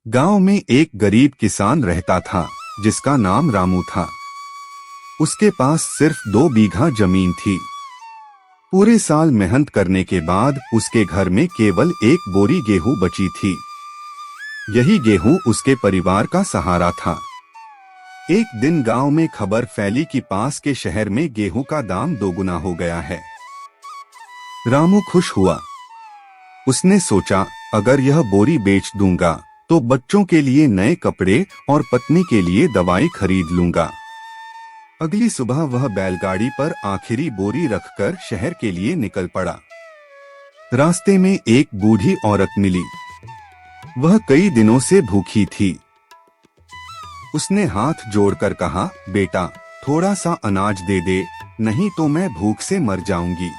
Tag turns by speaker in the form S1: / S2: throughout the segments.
S1: गांव में एक गरीब किसान रहता था जिसका नाम रामू था। उसके पास सिर्फ 2 बीघा जमीन थी। पूरे साल मेहनत करने के बाद उसके घर में केवल 1 बोरी गेहूं बची थी। यही गेहूं उसके परिवार का सहारा था। एक दिन गांव में खबर फैली कि पास के शहर में गेहूं का दाम 2 गुना हो गया है। रामू खुश हुआ। उसने सोचा, अगर यह बोरी बेच दूंगा तो बच्चों के लिए नए कपड़े और पत्नी के लिए दवाई खरीद लूंगा। अगली सुबह वह बैलगाड़ी पर आखिरी बोरी रखकर शहर के लिए निकल पड़ा। रास्ते में एक बूढ़ी औरत मिली। वह कई दिनों से भूखी थी। उसने हाथ जोड़कर कहा, बेटा, थोड़ा सा अनाज दे दे, नहीं तो मैं भूख से मर जाऊंगी।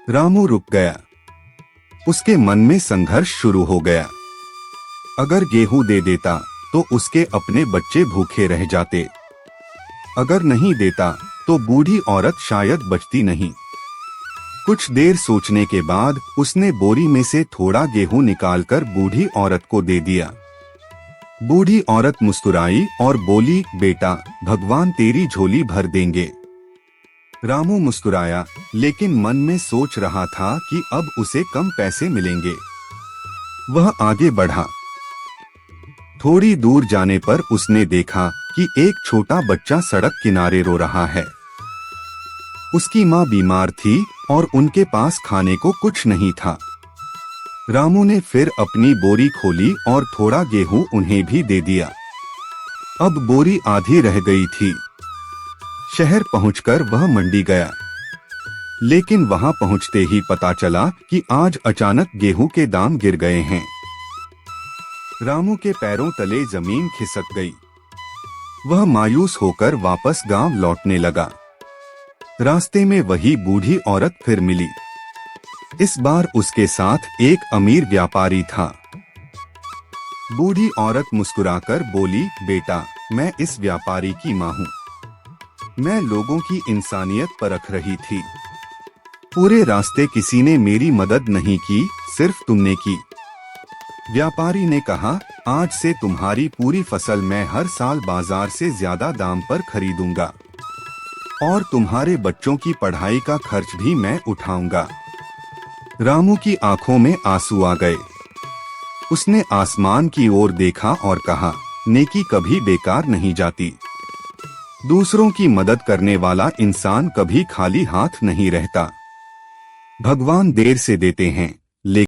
S1: रामू रुक गया। उसके मन में संघर्ष शुरू हो गया। अगर गेहूं दे देता तो उसके अपने बच्चे भूखे रह जाते। अगर नहीं देता तो बूढ़ी औरत शायद बचती नहीं। कुछ देर सोचने के बाद उसने बोरी में से थोड़ा गेहूं निकालकर बूढ़ी औरत को दे दिया। बूढ़ी औरत मुस्कुराई और बोली, बेटा, भगवान तेरी झोली भर देंगे। रामू मुस्कुराया, लेकिन मन में सोच रहा था कि अब उसे कम पैसे मिलेंगे। वह आगे बढ़ा। थोड़ी दूर जाने पर उसने देखा कि एक छोटा बच्चा सड़क किनारे रो रहा है। उसकी माँ बीमार थी और उनके पास खाने को कुछ नहीं था। रामू ने फिर अपनी बोरी खोली और थोड़ा गेहूं उन्हें भी दे दिया। अब बोरी आधी रह गई थी। शहर पहुंचकर वह मंडी गया, लेकिन वहां पहुंचते ही पता चला कि आज अचानक गेहूं के दाम गिर गए हैं। रामू के पैरों तले जमीन खिसक गई। वह मायूस होकर वापस गांव लौटने लगा। रास्ते में वही बूढ़ी औरत फिर मिली। इस बार उसके साथ एक अमीर व्यापारी था। बूढ़ी औरत मुस्कुराकर बोली, बेटा, मैं इस व्यापारी की माँ हूँ। मैं लोगों की इंसानियत परख रही थी। पूरे रास्ते किसी ने मेरी मदद नहीं की, सिर्फ तुमने की। व्यापारी ने कहा, आज से तुम्हारी पूरी फसल मैं हर साल बाजार से ज्यादा दाम पर खरीदूंगा और तुम्हारे बच्चों की पढ़ाई का खर्च भी मैं उठाऊंगा। रामू की आंखों में आंसू आ गए। उसने आसमान की ओर देखा और कहा, नेकी कभी बेकार नहीं जाती। दूसरों की मदद करने वाला इंसान कभी खाली हाथ नहीं रहता। भगवान देर से देते हैं,